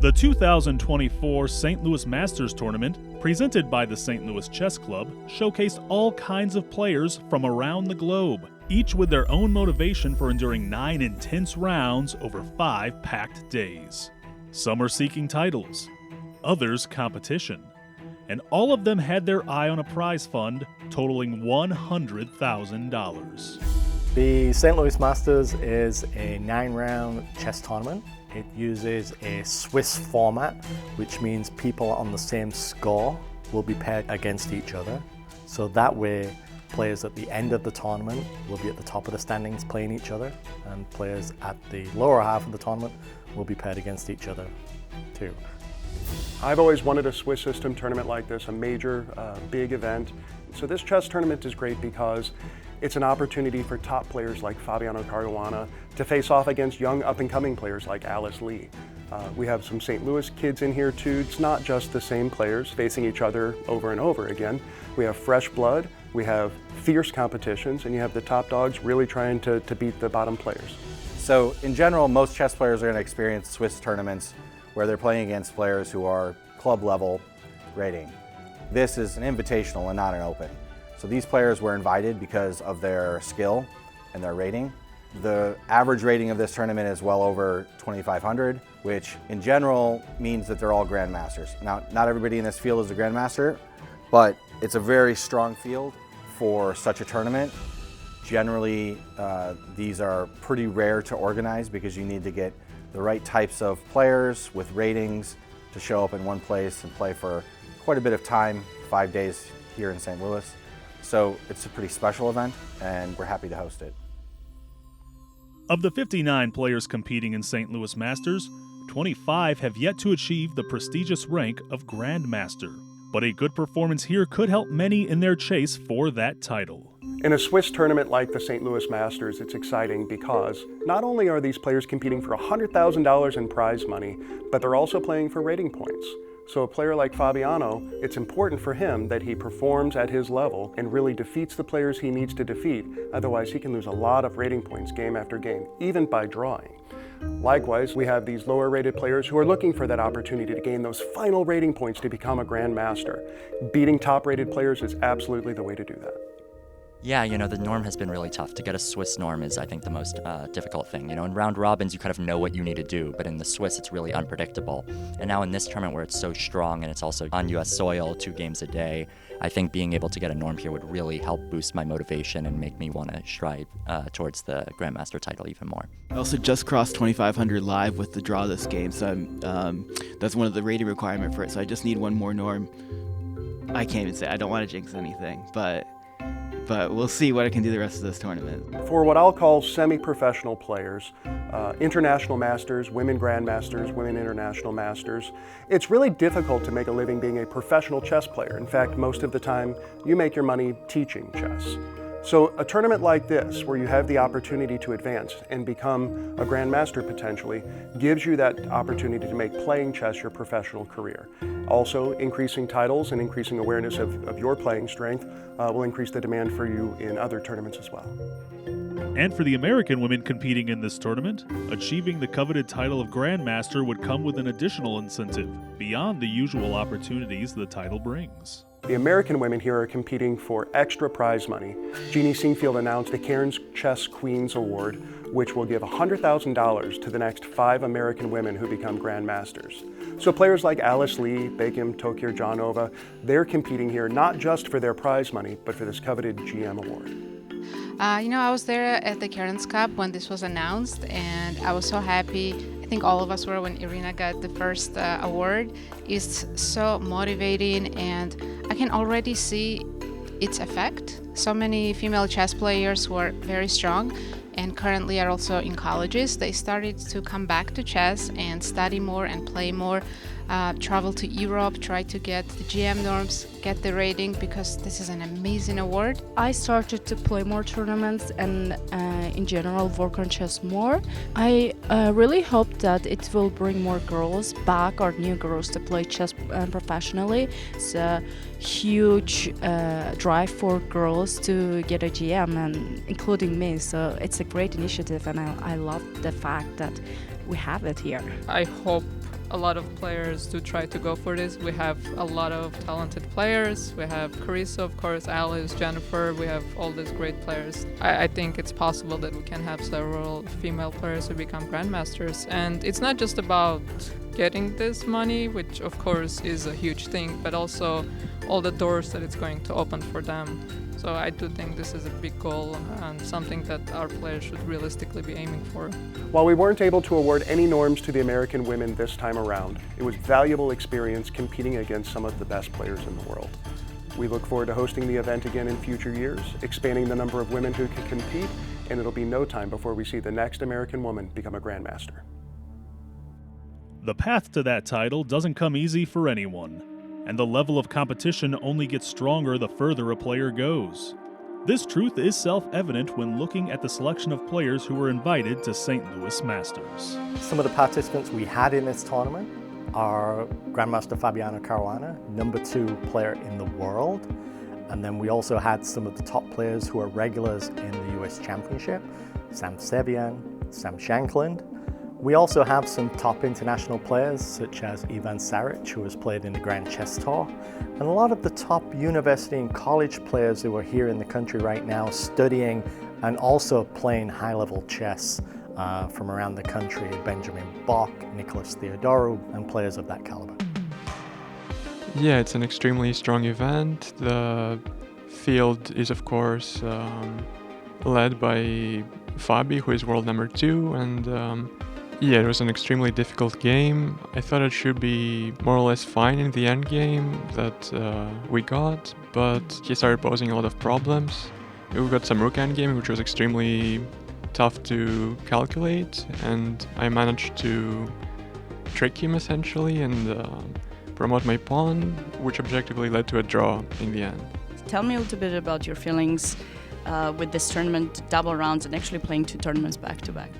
The 2024 St. Louis Masters Tournament, presented by the St. Louis Chess Club, showcased all kinds of players from around the globe, each with their own motivation for enduring 9 intense rounds over 5 packed days. Some are seeking titles, others competition, and all of them had their eye on a prize fund totaling $100,000. The St. Louis Masters is a 9-round chess tournament. It uses a Swiss format, which means people on the same score will be paired against each other. So that way, players at the end of the tournament will be at the top of the standings playing each other, and players at the lower half of the tournament will be paired against each other too. I've always wanted a Swiss system tournament like this, a major, big event. So this chess tournament is great because it's an opportunity for top players like Fabiano Caruana to face off against young up-and-coming players like Alice Lee. We have some St. Louis kids in here too. It's not just the same players facing each other over and over again. We have fresh blood, we have fierce competitions, and you have the top dogs really trying to beat the bottom players. So in general, most chess players are going to experience Swiss tournaments where they're playing against players who are club level rating. This is an invitational and not an open. So these players were invited because of their skill and their rating. The average rating of this tournament is well over 2,500, which in general means that they're all grandmasters. Now, not everybody in this field is a grandmaster, but it's a very strong field for such a tournament. Generally, these are pretty rare to organize because you need to get the right types of players with ratings to show up in one place and play for quite a bit of time, 5 days here in St. Louis. So it's a pretty special event, and we're happy to host it. Of the 59 players competing in St. Louis Masters, 25 have yet to achieve the prestigious rank of Grandmaster. But a good performance here could help many in their chase for that title. In a Swiss tournament like the St. Louis Masters, it's exciting because not only are these players competing for $100,000 in prize money, but they're also playing for rating points. So a player like Fabiano, it's important for him that he performs at his level and really defeats the players he needs to defeat. Otherwise, he can lose a lot of rating points game after game, even by drawing. Likewise, we have these lower rated players who are looking for that opportunity to gain those final rating points to become a grandmaster. Beating top rated players is absolutely the way to do that. Yeah, the norm has been really tough. To get a Swiss norm is, I think, the most difficult thing. In round robins, you kind of know what you need to do, but in the Swiss, it's really unpredictable. And now in this tournament where it's so strong and it's also on U.S. soil, 2 games a day, I think being able to get a norm here would really help boost my motivation and make me want to strive towards the Grandmaster title even more. I also just crossed 2,500 live with the draw this game, so that's one of the rating requirement for it, so I just need one more norm. I can't even say, I don't want to jinx anything, but we'll see what I can do the rest of this tournament. For what I'll call semi-professional players, international masters, women grandmasters, women international masters, it's really difficult to make a living being a professional chess player. In fact, most of the time, you make your money teaching chess. So a tournament like this, where you have the opportunity to advance and become a grandmaster potentially, gives you that opportunity to make playing chess your professional career. Also, increasing titles and increasing awareness of your playing strength will increase the demand for you in other tournaments as well. And for the American women competing in this tournament, achieving the coveted title of Grandmaster would come with an additional incentive, beyond the usual opportunities the title brings. The American women here are competing for extra prize money. Jeannie Singfield announced the Cairns Chess Queens Award, which will give $100,000 to the next 5 American women who become grandmasters. So players like Alice Lee, Begim Tokirjanova, they're competing here not just for their prize money, but for this coveted GM award. I was there at the Cairns Cup when this was announced, and I was so happy. I think all of us were when Irina got the first award. It's so motivating, and I can already see its effect. So many female chess players who are very strong and currently are also in colleges, they started to come back to chess and study more and play more, travel to Europe, try to get the GM norms, get the rating, because this is an amazing award. I started to play more tournaments and in general work on chess more. I really hope that it will bring more girls back, or new girls, to play chess professionally. It's a huge drive for girls to get a GM, and including me, so it's a great initiative, and I love the fact that we have it here. I hope a lot of players do try to go for this. We have a lot of talented players. We have Carissa, of course, Alice, Jennifer. We have all these great players. I think it's possible that we can have several female players who become grandmasters. And it's not just about getting this money, which of course is a huge thing, but also all the doors that it's going to open for them. So I do think this is a big goal and something that our players should realistically be aiming for. While we weren't able to award any norms to the American women this time around, it was valuable experience competing against some of the best players in the world. We look forward to hosting the event again in future years, expanding the number of women who can compete, and it'll be no time before we see the next American woman become a grandmaster. The path to that title doesn't come easy for anyone, and the level of competition only gets stronger the further a player goes. This truth is self-evident when looking at the selection of players who were invited to St. Louis Masters. Some of the participants we had in this tournament are Grandmaster Fabiano Caruana, #2 player in the world. And then we also had some of the top players who are regulars in the US Championship, Sam Sevian, Sam Shankland. We also have some top international players such as Ivan Saric, who has played in the Grand Chess Tour, and a lot of the top university and college players who are here in the country right now studying and also playing high-level chess from around the country, Benjamin Bach, Nicholas Theodorou, and players of that caliber. Yeah, it's an extremely strong event. The field is, of course, led by Fabi, who is world #2, and yeah, it was an extremely difficult game. I thought it should be more or less fine in the end game that we got, but he started posing a lot of problems. We got some rook endgame, which was extremely tough to calculate, and I managed to trick him essentially and promote my pawn, which objectively led to a draw in the end. Tell me a little bit about your feelings with this tournament, double rounds, and actually playing 2 tournaments back to back.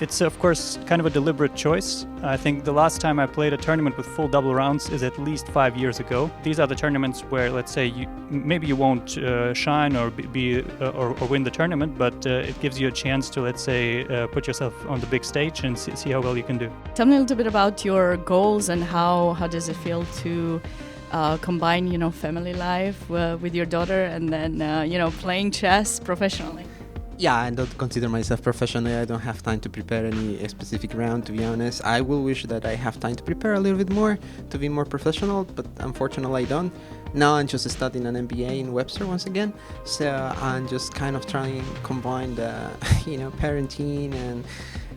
It's of course kind of a deliberate choice. I think the last time I played a tournament with full double rounds is at least 5 years ago. These are the tournaments where, let's say, maybe you won't shine or or win the tournament, but it gives you a chance to, let's say, put yourself on the big stage and see how well you can do. Tell me a little bit about your goals and how does it feel to combine, family life with your daughter and then, playing chess professionally. Yeah, I don't consider myself professional. I don't have time to prepare any specific round, to be honest. I will wish that I have time to prepare a little bit more to be more professional, but unfortunately I don't. Now I'm just studying an MBA in Webster once again, so I'm just kind of trying to combine the, parenting and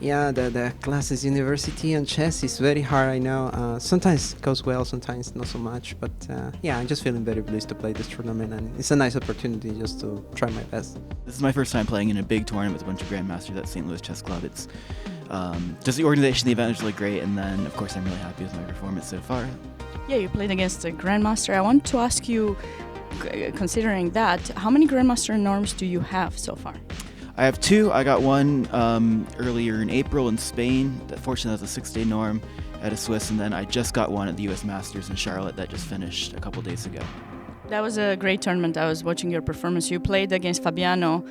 the classes, university and chess is very hard, I know. Sometimes it goes well, sometimes not so much, but I'm just feeling very pleased to play this tournament, and it's a nice opportunity just to try my best. This is my first time playing in a big tournament with a bunch of grandmasters at St. Louis Chess Club. It's just the organization of the event is really great, and then of course I'm really happy with my performance so far. Yeah, you played against a grandmaster. I want to ask you, considering that, how many grandmaster norms do you have so far? I have 2. I got one earlier in April in Spain. Fortunately, that's a 6-day norm at a Swiss, and then I just got one at the US Masters in Charlotte that just finished a couple days ago. That was a great tournament. I was watching your performance. You played against Fabiano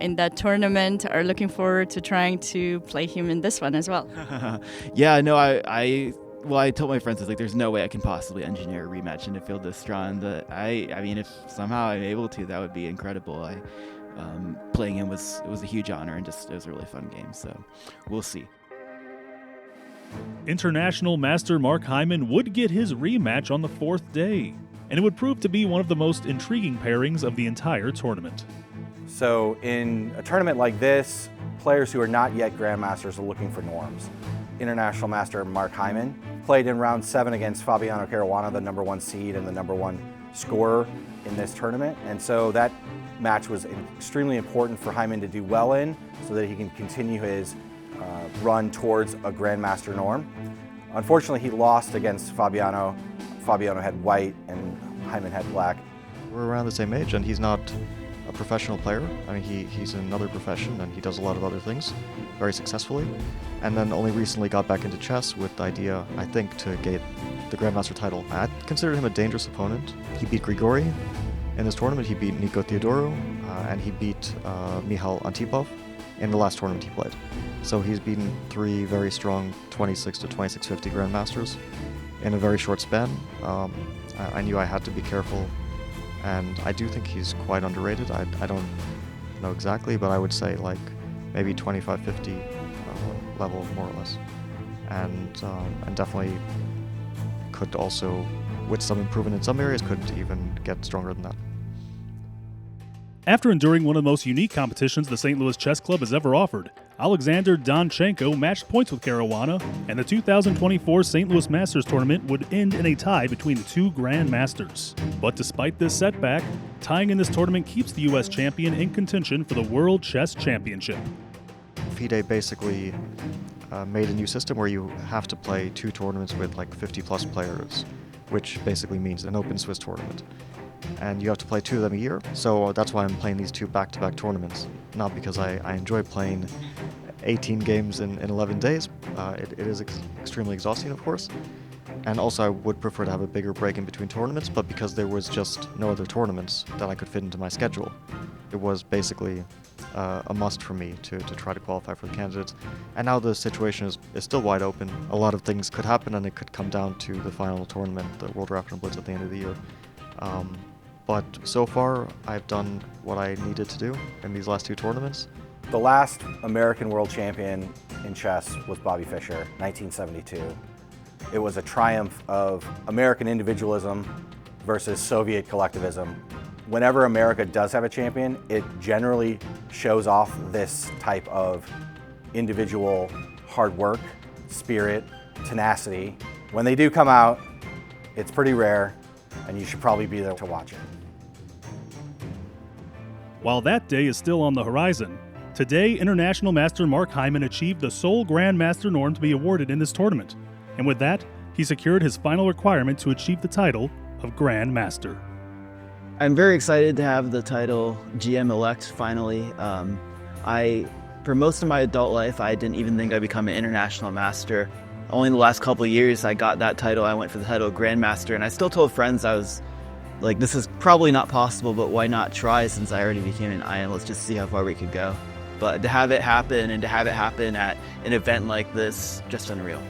in that tournament. Are looking forward to trying to play him in this one as well. Yeah, no, I told my friends, I was like, there's no way I can possibly engineer a rematch in a field this strong. I mean, if somehow I'm able to, that would be incredible. Playing him was a huge honor, and it was a really fun game, so we'll see. International Master Mark Hyman would get his rematch on the 4th day, and it would prove to be one of the most intriguing pairings of the entire tournament. So in a tournament like this, players who are not yet grandmasters are looking for norms. International Master Mark Hyman played in round 7 against Fabiano Caruana, the #1 seed and the #1 scorer in this tournament, and so that match was extremely important for Hyman to do well in so that he can continue his run towards a grandmaster norm. Unfortunately, he lost against Fabiano. Fabiano had white and Hyman had black. We're around the same age, and he's not a professional player. I mean, he's in another profession, and he does a lot of other things very successfully. And then only recently got back into chess with the idea, I think, to get the grandmaster title. I considered him a dangerous opponent. He beat Grigori. In this tournament, he beat Nico Theodorou, and he beat Michal Antipov in the last tournament he played. So he's beaten 3 very strong 26 to 2650 grandmasters in a very short span. I knew I had to be careful, and I do think he's quite underrated. I don't know exactly, but I would say like maybe 2550 level more or less, and definitely could also, with some improvement in some areas, could even get stronger than that. After enduring one of the most unique competitions the St. Louis Chess Club has ever offered, Alexander Donchenko matched points with Caruana, and the 2024 St. Louis Masters tournament would end in a tie between the two Grandmasters. But despite this setback, tying in this tournament keeps the U.S. champion in contention for the World Chess Championship. FIDE basically made a new system where you have to play 2 tournaments with like 50 plus players, which basically means an open Swiss tournament. And you have to play 2 of them a year, so that's why I'm playing these 2 back-to-back tournaments. Not because I enjoy playing 18 games in 11 days. It is extremely exhausting, of course. And also I would prefer to have a bigger break in between tournaments, but because there was just no other tournaments that I could fit into my schedule, it was basically a must for me to try to qualify for the candidates. And now the situation is still wide open. A lot of things could happen, and it could come down to the final tournament, the World Raptor Blitz at the end of the year. But so far, I've done what I needed to do in these last 2 tournaments. The last American world champion in chess was Bobby Fischer, 1972. It was a triumph of American individualism versus Soviet collectivism. Whenever America does have a champion, it generally shows off this type of individual hard work, spirit, tenacity. When they do come out, it's pretty rare, and you should probably be there to watch it. While that day is still on the horizon, today International Master Mark Hyman achieved the sole Grandmaster norm to be awarded in this tournament, and with that, he secured his final requirement to achieve the title of Grandmaster. I'm very excited to have the title GM-elect finally. For most of my adult life, I didn't even think I'd become an international master. Only in the last couple of years I got that title. I went for the title of Grandmaster, and I still told friends, I was like, this is probably not possible, but why not try since I already became an IN? Let's just see how far we could go. But to have it happen, and to have it happen at an event like this, just unreal.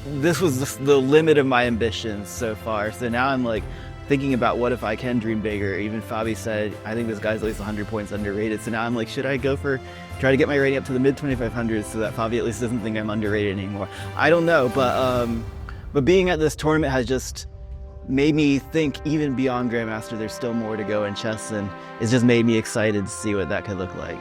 This was the limit of my ambitions so far. So now I'm like thinking about what if I can dream bigger. Even Fabi said, I think this guy's at least 100 points underrated. So now I'm like, should I try to get my rating up to the mid 2500s so that Fabi at least doesn't think I'm underrated anymore? I don't know, but being at this tournament has just made me think even beyond Grandmaster, there's still more to go in chess, and it's just made me excited to see what that could look like.